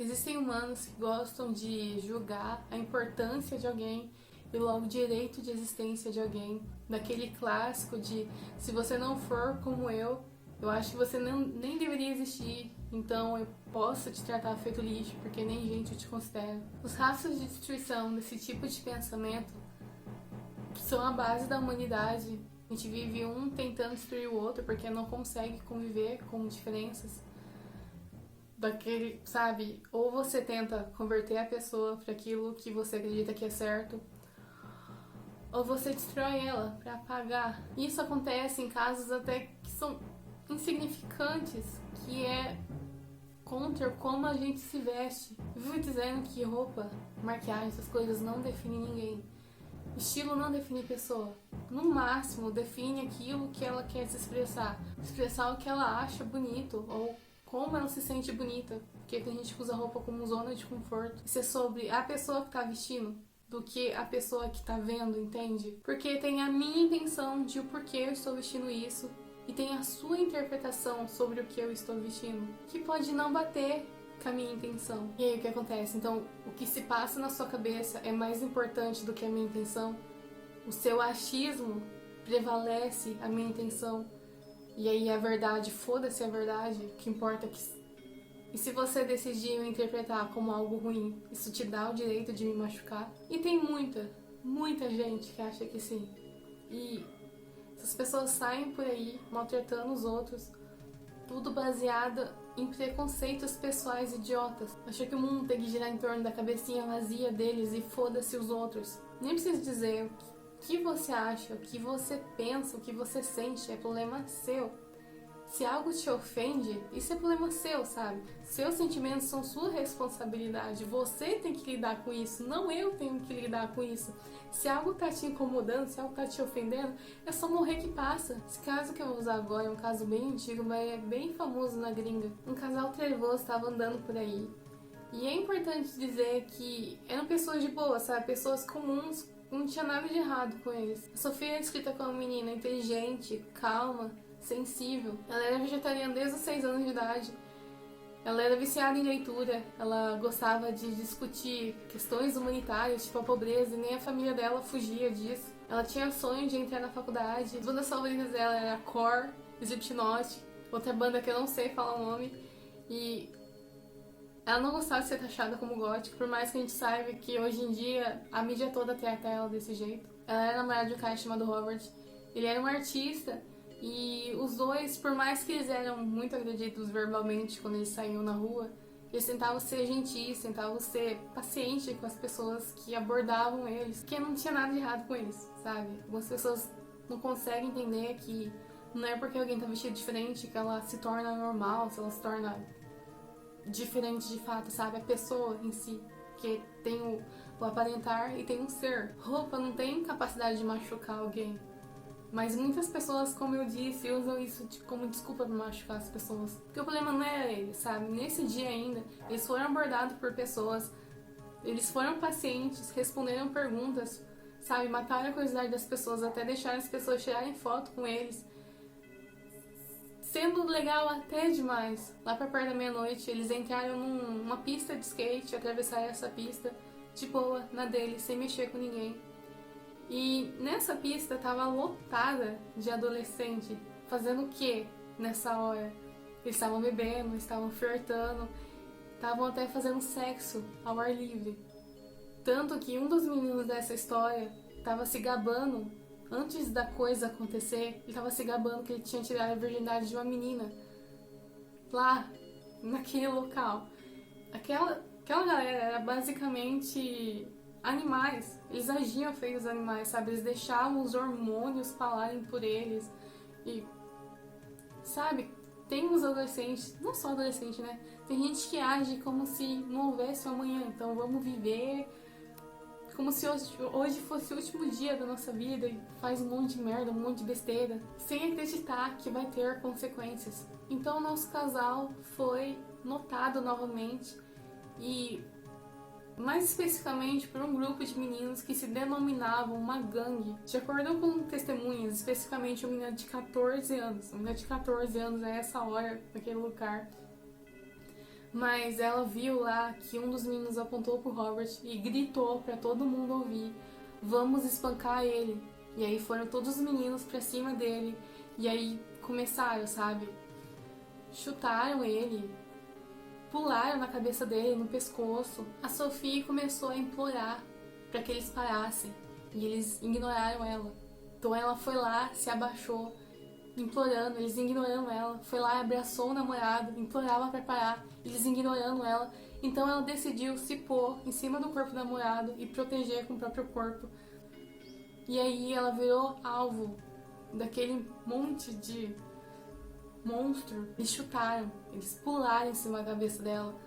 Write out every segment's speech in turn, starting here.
Existem humanos que gostam de julgar a importância de alguém e logo o direito de existência de alguém. Daquele clássico de se você não for como eu acho que você nem deveria existir, então eu posso te tratar feito lixo, porque nem gente eu te considero. Os rastros de destruição desse tipo de pensamento são a base da humanidade. A gente vive um tentando destruir o outro porque não consegue conviver com diferenças. Daquele, sabe? Ou você tenta converter a pessoa para aquilo que você acredita que é certo, ou você destrói ela para apagar. Isso acontece em casos até que são insignificantes, que é contra como a gente se veste. Eu vivo dizendo que roupa, maquiagem, essas coisas não definem ninguém. Estilo não define pessoa. No máximo, define aquilo que ela quer se expressar. Expressar o que ela acha bonito ou como ela se sente bonita. Porque tem gente que usa roupa como zona de conforto. Isso é sobre a pessoa que tá vestindo do que a pessoa que tá vendo, entende? Porque tem a minha intenção de o porquê eu estou vestindo isso e tem a sua interpretação sobre o que eu estou vestindo, que pode não bater com a minha intenção. E aí o que acontece? Então, o que se passa na sua cabeça é mais importante do que a minha intenção? O seu achismo prevalece a minha intenção? E aí a verdade, foda-se a verdade, o que importa é que... E se você decidir me interpretar como algo ruim, isso te dá o direito de me machucar? E tem muita gente que acha que sim. E essas pessoas saem por aí maltratando os outros, tudo baseado em preconceitos pessoais idiotas. Acha que o mundo tem que girar em torno da cabecinha vazia deles e foda-se os outros. Nem preciso dizer o que você acha, o que você pensa, o que você sente, é problema seu. Se algo te ofende, isso é problema seu, sabe? Seus sentimentos são sua responsabilidade. Você tem que lidar com isso, não eu tenho que lidar com isso. Se algo tá te incomodando, se algo tá te ofendendo, é só morrer que passa. Esse caso que eu vou usar agora é um caso bem antigo, mas é bem famoso na gringa. Um casal trevoso estava andando por aí. E é importante dizer que eram pessoas de boa, sabe? Pessoas comuns, não tinha nada de errado com eles. A Sofia é descrita como uma menina inteligente, calma, sensível. Ela era vegetariana desde os 6 anos de idade. Ela era viciada em leitura. Ela gostava de discutir questões humanitárias, tipo a pobreza, e nem a família dela fugia disso. Ela tinha sonho de entrar na faculdade. As bandas favoritas dela era Core, Slipknot, outra banda que eu não sei falar o nome. E ela não gostava de ser taxada como gótica, por mais que a gente saiba que hoje em dia a mídia toda trata ela desse jeito. Ela era namorada de um cara chamado Robert. Ele era um artista. E os dois, por mais que eles eram muito agredidos verbalmente quando eles saíam na rua, eles tentavam ser gentis, tentavam ser pacientes com as pessoas que abordavam eles, porque não tinha nada de errado com eles, sabe? Algumas pessoas não conseguem entender que não é porque alguém tá vestido diferente que ela se torna normal, se ela se torna diferente de fato, sabe? A pessoa em si, que tem o aparentar e tem um ser. Roupa não tem capacidade de machucar alguém. Mas muitas pessoas, como eu disse, usam isso como desculpa para machucar as pessoas. Porque o problema não é eles, sabe? Nesse dia ainda, eles foram abordados por pessoas, eles foram pacientes, responderam perguntas, sabe? Mataram a curiosidade das pessoas, até deixaram as pessoas tirarem foto com eles. Sendo legal até demais. Lá pra perto da meia-noite, eles entraram numa pista de skate, atravessaram essa pista de boa, na deles, sem mexer com ninguém. E nessa pista tava lotada de adolescente. Fazendo o que nessa hora? Eles estavam bebendo, estavam flertando, estavam até fazendo sexo ao ar livre. Tanto que um dos meninos dessa história tava se gabando, antes da coisa acontecer, ele tava se gabando que ele tinha tirado a virgindade de uma menina. Lá, naquele local. Aquela galera era basicamente animais, eles agiam feitos animais, sabe? Eles deixavam os hormônios falarem por eles. E, sabe, tem uns adolescentes, não só adolescente, né? Tem gente que age como se não houvesse um amanhã, então vamos viver como se hoje fosse o último dia da nossa vida e faz um monte de merda, um monte de besteira, sem acreditar que vai ter consequências. Então o nosso casal foi notado novamente e mais especificamente por um grupo de meninos que se denominavam uma gangue. De acordo com testemunhas, especificamente uma menina de 14 anos. Uma menina de 14 anos a essa hora, naquele lugar. Mas ela viu lá que um dos meninos apontou pro Robert e gritou pra todo mundo ouvir: vamos espancar ele. E aí foram todos os meninos pra cima dele. E aí começaram, sabe? Chutaram ele, pularam na cabeça dele, no pescoço. A Sophie começou a implorar pra que eles parassem. E eles ignoraram ela. Então ela foi lá, se abaixou, implorando, eles ignorando ela. Foi lá e abraçou o namorado, implorava pra parar, eles ignorando ela. Então ela decidiu se pôr em cima do corpo do namorado e proteger com o próprio corpo. E aí ela virou alvo daquele monte de monstro. Eles chutaram, eles pularam em cima da cabeça dela.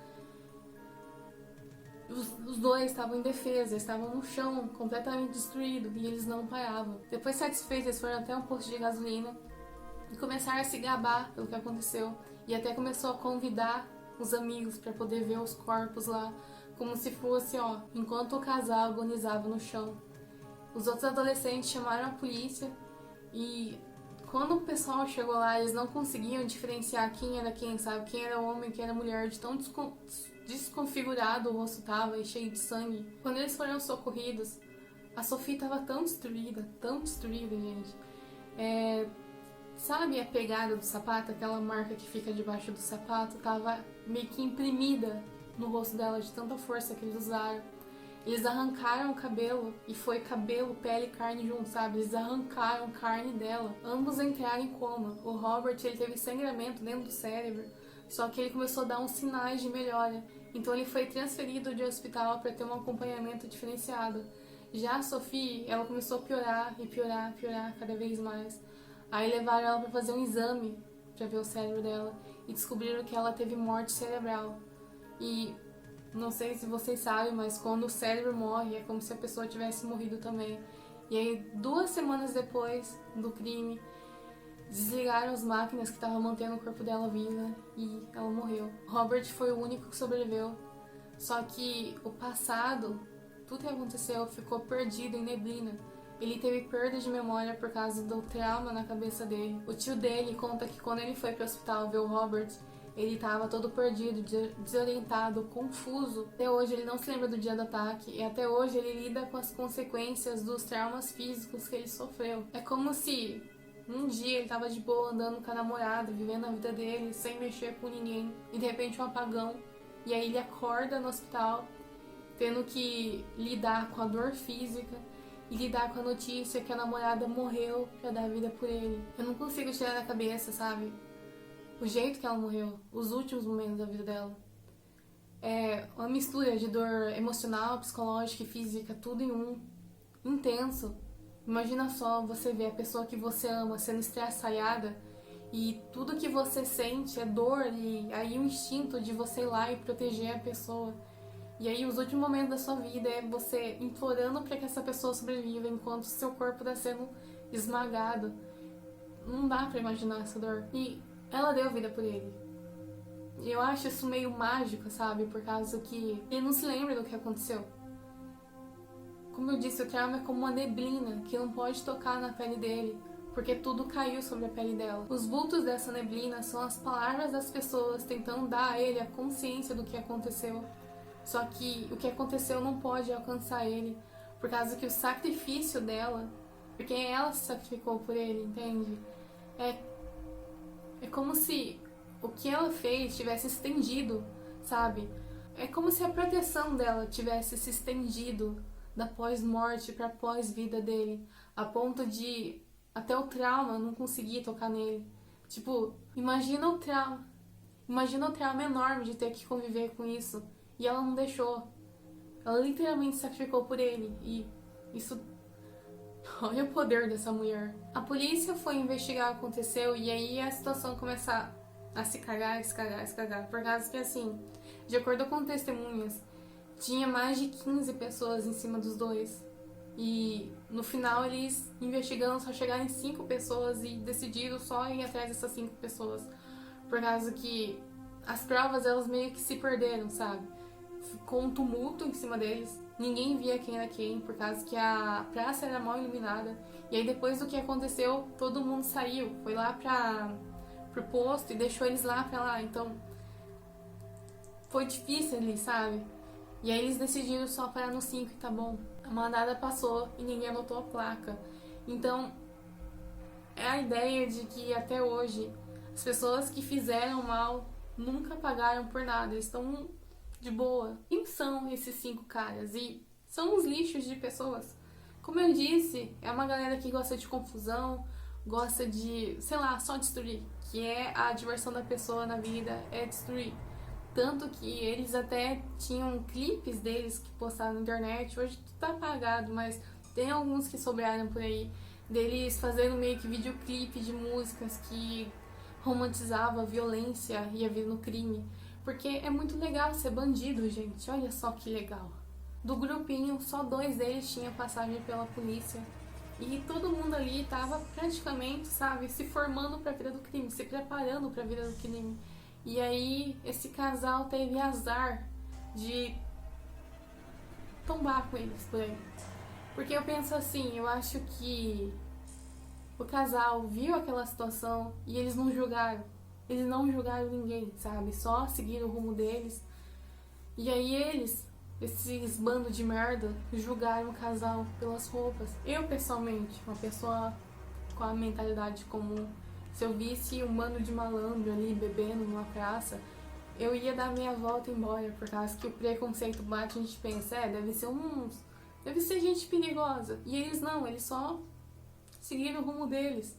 Os dois estavam indefesos, estavam no chão, completamente destruídos, e eles não paravam. Depois, satisfeitos, eles foram até um posto de gasolina e começaram a se gabar pelo que aconteceu. E até começou a convidar os amigos para poder ver os corpos lá, como se fosse, ó, enquanto o casal agonizava no chão. Os outros adolescentes chamaram a polícia e quando o pessoal chegou lá, eles não conseguiam diferenciar quem era quem, sabe? Quem era homem, quem era mulher, de tão desconfigurado o rosto tava e cheio de sangue. Quando eles foram socorridos, a Sophie tava tão destruída, gente. Sabe a pegada do sapato, aquela marca que fica debaixo do sapato, tava meio que imprimida no rosto dela de tanta força que eles usaram. Eles arrancaram o cabelo, e foi cabelo, pele e carne junto, sabe? Eles arrancaram carne dela. Ambos entraram em coma. O Robert, ele teve sangramento dentro do cérebro, só que ele começou a dar uns sinais de melhora. Então ele foi transferido de hospital para ter um acompanhamento diferenciado. Já a Sophie, ela começou a piorar e piorar cada vez mais. Aí levaram ela para fazer um exame para ver o cérebro dela e descobriram que ela teve morte cerebral. E não sei se vocês sabem, mas quando o cérebro morre é como se a pessoa tivesse morrido também. E aí 2 semanas depois do crime, desligaram as máquinas que estavam mantendo o corpo dela viva e ela morreu. Robert foi o único que sobreviveu. Só que o passado, tudo que aconteceu, ficou perdido em neblina. Ele teve perda de memória por causa do trauma na cabeça dele. O tio dele conta que quando ele foi pro hospital ver o Robert, ele estava todo perdido, desorientado, confuso. Até hoje ele não se lembra do dia do ataque e até hoje ele lida com as consequências dos traumas físicos que ele sofreu. É como se um dia ele estava de boa andando com a namorada, vivendo a vida dele, sem mexer com ninguém, e de repente um apagão. E aí ele acorda no hospital, tendo que lidar com a dor física e lidar com a notícia que a namorada morreu pra dar vida por ele. Eu não consigo tirar da cabeça, sabe? O jeito que ela morreu, os últimos momentos da vida dela. É uma mistura de dor emocional, psicológica e física, tudo em um. Intenso. Imagina só você ver a pessoa que você ama sendo estraçalhada e tudo que você sente é dor e aí o instinto de você ir lá e proteger a pessoa. E aí os últimos momentos da sua vida é você implorando para que essa pessoa sobreviva enquanto seu corpo está sendo esmagado. Não dá para imaginar essa dor. E ela deu vida por ele. E eu acho isso meio mágico, sabe? Por causa que ele não se lembra do que aconteceu. Como eu disse, o trauma é como uma neblina que não pode tocar na pele dele, porque tudo caiu sobre a pele dela. Os vultos dessa neblina são as palavras das pessoas tentando dar a ele a consciência do que aconteceu. Só que o que aconteceu não pode alcançar ele, por causa que o sacrifício dela, porque ela se sacrificou por ele, entende? É como se o que ela fez tivesse estendido, sabe? É como se a proteção dela tivesse se estendido da pós-morte para pós-vida dele, a ponto de até o trauma não conseguir tocar nele. Tipo, imagina o trauma enorme de ter que conviver com isso. E ela não deixou. Ela literalmente se sacrificou por ele. E isso... Olha o poder dessa mulher. A polícia foi investigar o que aconteceu e aí a situação começa a se cagar. Por causa que, assim, de acordo com testemunhas, tinha mais de 15 pessoas em cima dos dois. E no final eles, investigando, só chegaram em 5 pessoas e decidiram só ir atrás dessas 5 pessoas. Por causa que as provas, elas meio que se perderam, sabe? Ficou um tumulto em cima deles. Ninguém via quem era quem, por causa que a praça era mal iluminada. E aí depois do que aconteceu, todo mundo saiu. Foi lá pro posto e deixou eles lá pra lá. Então, foi difícil ali, sabe? E aí eles decidiram só parar no 5 e tá bom. A manada passou e ninguém anotou a placa. Então, é a ideia de que até hoje as pessoas que fizeram mal nunca pagaram por nada, eles estão de boa. Quem são esses 5 caras? E são uns lixos de pessoas. Como eu disse, é uma galera que gosta de confusão, gosta de, sei lá, só destruir. Que é a diversão da pessoa na vida, é destruir. Tanto que eles até tinham clipes deles que postaram na internet, hoje tá apagado, mas tem alguns que sobraram por aí, deles fazendo meio que videoclipe de músicas que romantizava a violência e a vida no crime. Porque é muito legal ser bandido, gente, olha só que legal. Do grupinho, só 2 deles tinham passagem pela polícia. E todo mundo ali tava praticamente, sabe, se formando pra vida do crime, se preparando pra vida do crime. E aí, esse casal teve azar de tombar com eles por aí. Porque eu penso assim, eu acho que o casal viu aquela situação e eles não julgaram. Eles não julgaram ninguém, sabe? Só seguiram o rumo deles. E aí eles, esses bandos de merda, julgaram o casal pelas roupas. Eu, pessoalmente, uma pessoa com a mentalidade comum, se eu visse um bando de malandro ali bebendo numa praça, eu ia dar meia volta e ir embora, por causa que o preconceito bate, a gente pensa, deve ser gente perigosa. E eles não, eles só seguiram o rumo deles.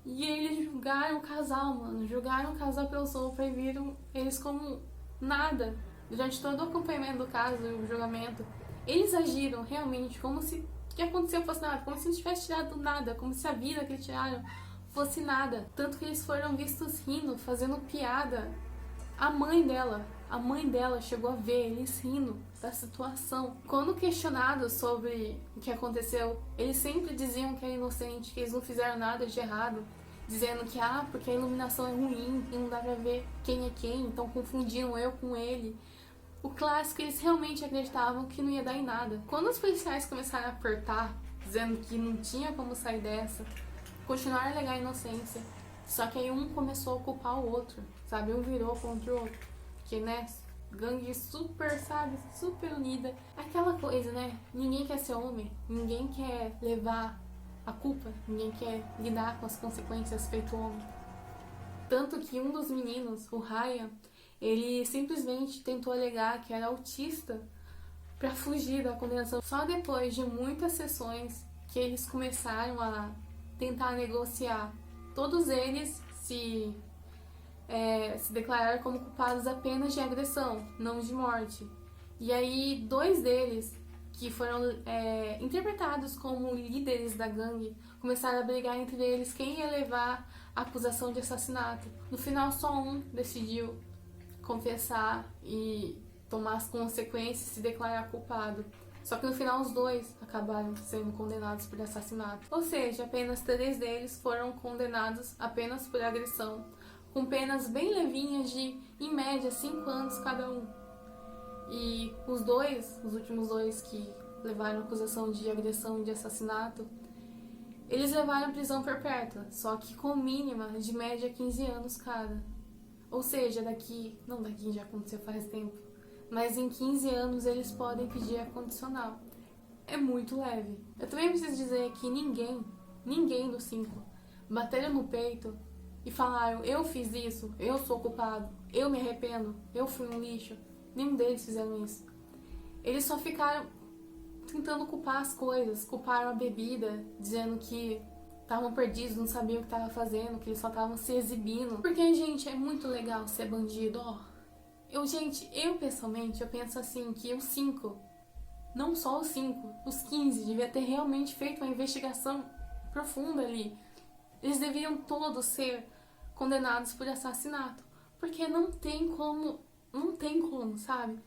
E eles julgaram o casal, mano, julgaram o casal pelas roupas e viram eles como nada. Durante todo o acompanhamento do caso, o julgamento, eles agiram realmente como se o que aconteceu fosse nada, como se não tivesse tirado nada, como se a vida que eles tiraram fosse nada. Tanto que eles foram vistos rindo, fazendo piada. A mãe dela chegou a ver eles rindo da situação. Quando questionados sobre o que aconteceu, eles sempre diziam que é inocente, que eles não fizeram nada de errado, dizendo que, porque a iluminação é ruim e não dá pra ver quem é quem, então confundiram eu com ele. O clássico, eles realmente acreditavam que não ia dar em nada. Quando os policiais começaram a apertar, dizendo que não tinha como sair dessa, continuaram a alegar a inocência. Só que aí um começou a culpar o outro, sabe? Um virou contra o outro. Que, né, gangue super, sabe? Super unida. Aquela coisa, né? Ninguém quer ser homem, ninguém quer levar a culpa, ninguém quer lidar com as consequências feito homem. Tanto que um dos meninos, o Ryan, ele simplesmente tentou alegar que era autista para fugir da condenação. Só depois de muitas sessões que eles começaram a tentar negociar. Todos eles se declararam como culpados apenas de agressão, não de morte. E aí 2 deles, que foram interpretados como líderes da gangue, começaram a brigar entre eles quem ia levar a acusação de assassinato. No final, só um decidiu confessar e tomar as consequências e se declarar culpado. Só que no final os 2 acabaram sendo condenados por assassinato. Ou seja, apenas 3 deles foram condenados apenas por agressão, com penas bem levinhas de, em média, 5 anos cada um. E os últimos 2 que levaram acusação de agressão e de assassinato, eles levaram prisão perpétua, só que com mínima de média 15 anos cada. Ou seja, daqui já aconteceu faz tempo, mas em 15 anos eles podem pedir a condicional. É muito leve. Eu também preciso dizer que ninguém dos 5 bateram no peito e falaram, eu fiz isso, eu sou culpado, eu me arrependo, eu fui um lixo. Nenhum deles fizeram isso. Eles só ficaram tentando culpar as coisas, culparam a bebida, dizendo que estavam perdidos, não sabiam o que estavam fazendo, que eles só estavam se exibindo. Porque, gente, é muito legal ser bandido, ó. Eu pessoalmente, eu penso assim, que os 5, não só os 5, os 15, devia ter realmente feito uma investigação profunda ali. Eles deveriam todos ser condenados por assassinato. Porque não tem como, sabe?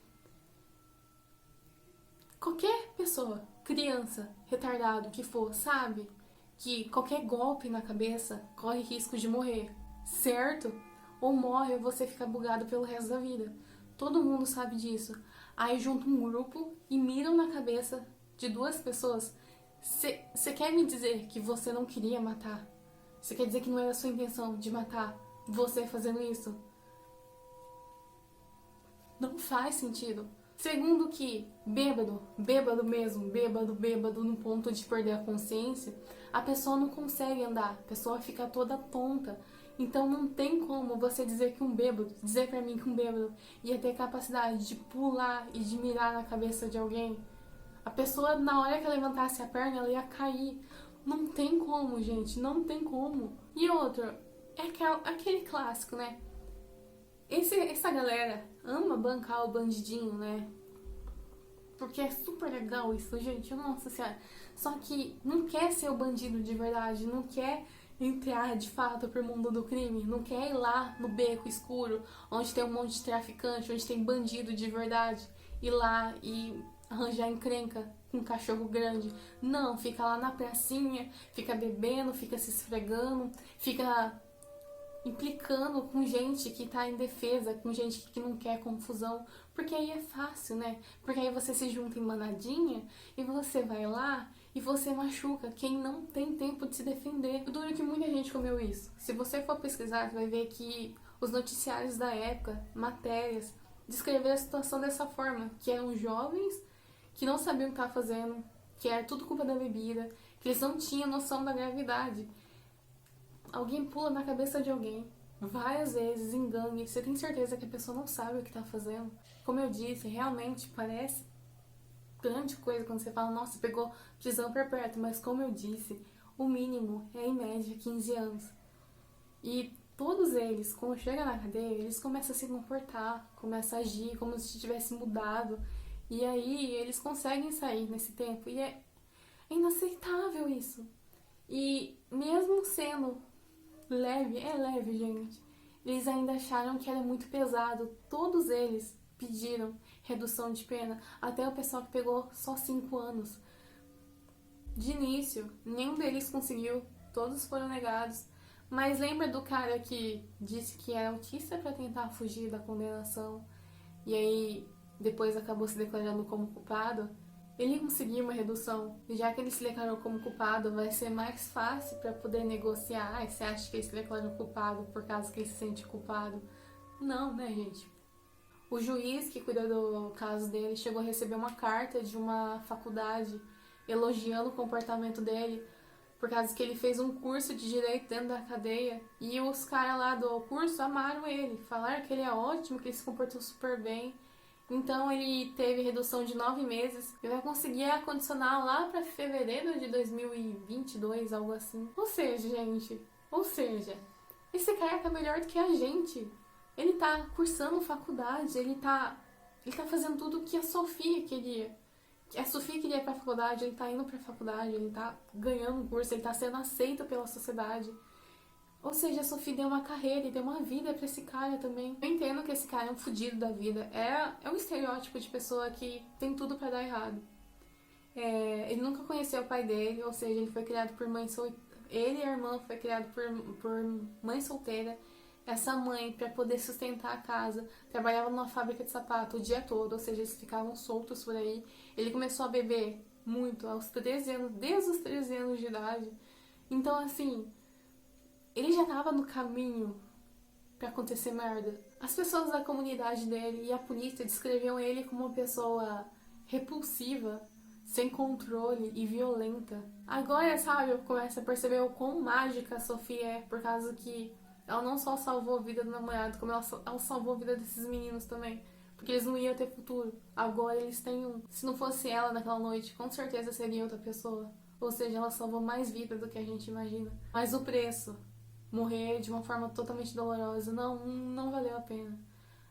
Qualquer pessoa, criança, retardado que for, sabe que qualquer golpe na cabeça corre risco de morrer, certo? Ou morre ou você fica bugado pelo resto da vida. Todo mundo sabe disso. Aí junta um grupo e miram na cabeça de 2 pessoas. Você quer me dizer que você não queria matar? Você quer dizer que não era a sua intenção de matar você fazendo isso? Não faz sentido. Segundo que bêbado mesmo, bêbado no ponto de perder a consciência, a pessoa não consegue andar, a pessoa fica toda tonta. Então não tem como você dizer que um bêbado, dizer pra mim que um bêbado ia ter capacidade de pular e de mirar na cabeça de alguém. A pessoa, na hora que ela levantasse a perna, ela ia cair. Não tem como, gente, não tem como. E outra, é aquele clássico, né? Essa galera ama bancar o bandidinho, né? Porque é super legal isso, gente. Nossa senhora. Só que não quer ser o bandido de verdade, não quer entrar de fato pro mundo do crime, não quer ir lá no beco escuro, onde tem um monte de traficante, onde tem bandido de verdade, ir lá e arranjar encrenca com um cachorro grande. Não, fica lá na pracinha, fica bebendo, fica se esfregando, fica implicando com gente que tá indefesa, com gente que não quer confusão, porque aí é fácil, né? Porque aí você se junta em manadinha e você vai lá e você machuca quem não tem tempo de se defender. Eu duro que muita gente comeu isso. Se você for pesquisar, você vai ver que os noticiários da época, matérias, descreveram a situação dessa forma, que eram jovens que não sabiam o que estavam fazendo, que era tudo culpa da bebida, que eles não tinham noção da gravidade. Alguém pula na cabeça de alguém, várias vezes, engana, e você tem certeza que a pessoa não sabe o que tá fazendo. Como eu disse, realmente parece grande coisa quando você fala, nossa, pegou prisão perpétua, mas como eu disse, o mínimo é em média 15 anos. E todos eles, quando chegam na cadeia, eles começam a se comportar, começam a agir como se tivesse mudado. E aí eles conseguem sair nesse tempo. E é inaceitável isso. E mesmo sendo leve, é leve, gente, eles ainda acharam que era muito pesado. Todos eles pediram redução de pena, até o pessoal que pegou só 5 anos. De início, nenhum deles conseguiu, todos foram negados. Mas lembra do cara que disse que era autista para tentar fugir da condenação e aí depois acabou se declarando como culpado? Ele conseguiu uma redução, e já que ele se declarou como culpado, vai ser mais fácil para poder negociar. Ah, você acha que ele se declarou culpado por causa que ele se sente culpado? Não, né, gente? O juiz que cuida do caso dele chegou a receber uma carta de uma faculdade elogiando o comportamento dele, por causa que ele fez um curso de direito dentro da cadeia, e os caras lá do curso amaram ele, falaram que ele é ótimo, que ele se comportou super bem. Então ele teve redução de 9 meses e vai conseguir a condicional lá para fevereiro de 2022, algo assim. Ou seja, gente, esse cara tá melhor do que a gente. Ele tá cursando faculdade, ele tá fazendo tudo o que a Sofia queria. A Sofia queria ir pra faculdade, ele tá indo pra faculdade, ele tá ganhando um curso, ele tá sendo aceito pela sociedade. Ou seja, a Sofia deu uma carreira e deu uma vida pra esse cara também. Eu entendo que esse cara é um fudido da vida. É um estereótipo de pessoa que tem tudo pra dar errado. Ele nunca conheceu o pai dele, ou seja, ele foi criado por mãe solteira. Ele e a irmã foi criado por mãe solteira. Essa mãe, para poder sustentar a casa, trabalhava numa fábrica de sapato o dia todo, ou seja, eles ficavam soltos por aí. Ele começou a beber muito aos 13 anos, desde os 13 anos de idade. Então, assim, ele já tava no caminho pra acontecer merda. As pessoas da comunidade dele e a polícia descreviam ele como uma pessoa repulsiva, sem controle e violenta. Agora, sabe, eu começo a perceber o quão mágica a Sofia é, por causa que ela não só salvou a vida do namorado, como ela salvou a vida desses meninos também. Porque eles não iam ter futuro. Agora eles têm um. Se não fosse ela naquela noite, com certeza seria outra pessoa. Ou seja, ela salvou mais vidas do que a gente imagina. Mas o preço, morrer de uma forma totalmente dolorosa, não valeu a pena.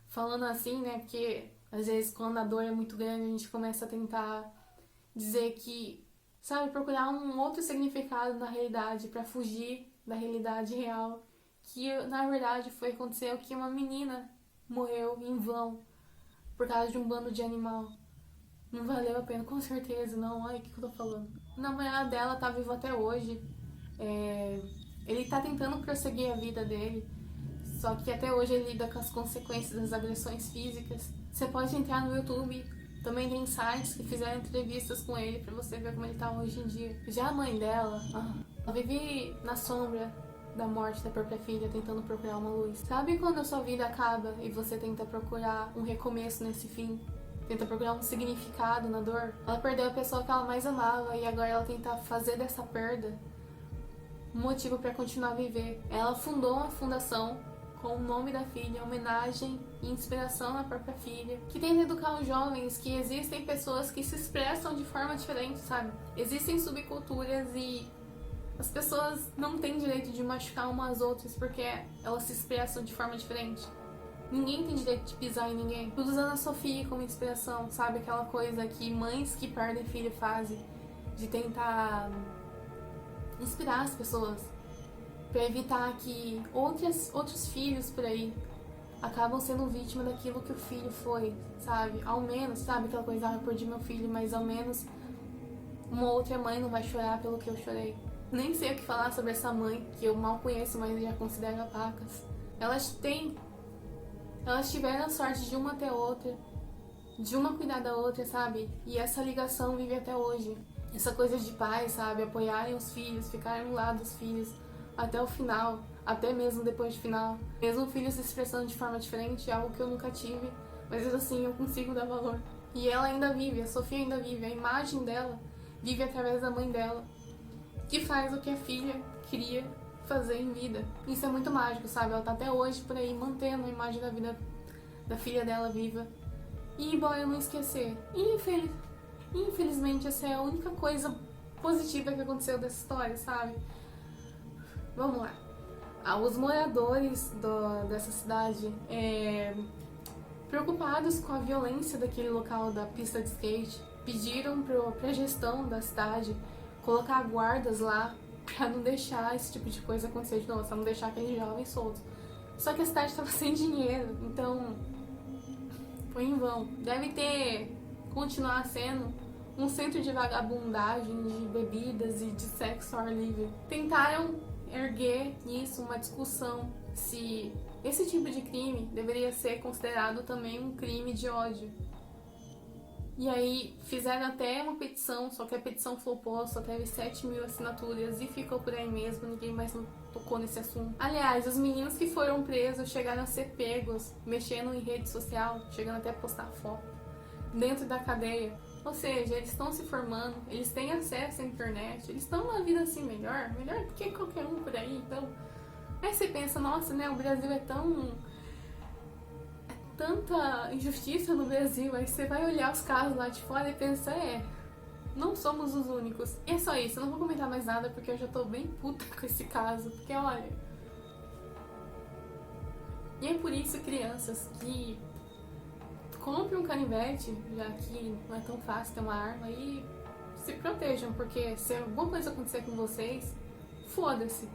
Falando assim, né, porque às vezes quando a dor é muito grande, a gente começa a tentar dizer que, sabe, procurar um outro significado na realidade pra fugir da realidade real. Que na verdade aconteceu que uma menina morreu em vão por causa de um bando de animal. Não valeu a pena, com certeza, não. Ai, o que eu tô falando? O namorado dela tá vivo até hoje. Ele tá tentando prosseguir a vida dele, só que até hoje ele lida com as consequências das agressões físicas. Você pode entrar no YouTube, também tem sites que fizeram entrevistas com ele pra você ver como ele tá hoje em dia. Já a mãe dela, ela vive na sombra da morte da própria filha, tentando procurar uma luz. Sabe quando a sua vida acaba e você tenta procurar um recomeço nesse fim? Tenta procurar um significado na dor? Ela perdeu a pessoa que ela mais amava e agora ela tenta fazer dessa perda um motivo para continuar a viver. Ela fundou uma fundação com o nome da filha, homenagem e inspiração à própria filha, que tenta educar os jovens que existem pessoas que se expressam de forma diferente, sabe? Existem subculturas e as pessoas não têm direito de machucar umas às outras porque elas se expressam de forma diferente. Ninguém tem direito de pisar em ninguém. Tô usando a Sofia como inspiração, sabe? Aquela coisa que mães que perdem filho fazem, de tentar inspirar as pessoas para evitar que outros filhos por aí acabam sendo vítima daquilo que o filho foi, sabe? Ao menos, sabe? Aquela coisa, eu perdi meu filho, mas ao menos uma outra mãe não vai chorar pelo que eu chorei. Nem sei o que falar sobre essa mãe, que eu mal conheço, mas já considero pacas. Elas tiveram a sorte de uma ter outra, de uma cuidar da outra, sabe? E essa ligação vive até hoje. Essa coisa de pais, sabe? Apoiarem os filhos, ficarem do lado dos filhos até o final, até mesmo depois do final. Mesmo o filho se expressando de forma diferente, é algo que eu nunca tive, mas assim eu consigo dar valor. E ela ainda vive, a Sofia ainda vive, a imagem dela vive através da mãe dela, que faz o que a filha queria fazer em vida. Isso é muito mágico, sabe? Ela tá até hoje por aí mantendo a imagem da vida da filha dela viva. E bora eu não esquecer, infelizmente essa é a única coisa positiva que aconteceu dessa história, sabe? Vamos lá. Os moradores dessa cidade, preocupados com a violência daquele local da pista de skate, pediram pra gestão da cidade colocar guardas lá pra não deixar esse tipo de coisa acontecer de novo, pra não deixar aqueles jovens soltos. Só que a cidade estava sem dinheiro, então foi em vão. Deve continuar sendo um centro de vagabundagem, de bebidas e de sexo ao ar livre. Tentaram erguer nisso uma discussão se esse tipo de crime deveria ser considerado também um crime de ódio. E aí fizeram até uma petição, só que a petição flopou, só teve 7.000 assinaturas e ficou por aí mesmo, ninguém mais tocou nesse assunto. Aliás, os meninos que foram presos chegaram a ser pegos, mexendo em rede social, chegando até a postar foto dentro da cadeia. Ou seja, eles estão se formando, eles têm acesso à internet, eles estão numa vida assim melhor do que qualquer um por aí. Então, aí você pensa, nossa, né, o Brasil é tanta injustiça no Brasil. Aí você vai olhar os casos lá de fora e pensa, não somos os únicos. E é só isso, eu não vou comentar mais nada porque eu já tô bem puta com esse caso. Porque olha, e é por isso, crianças, que compre um canivete, já que não é tão fácil ter uma arma, e se protejam, porque se alguma coisa acontecer com vocês, foda-se.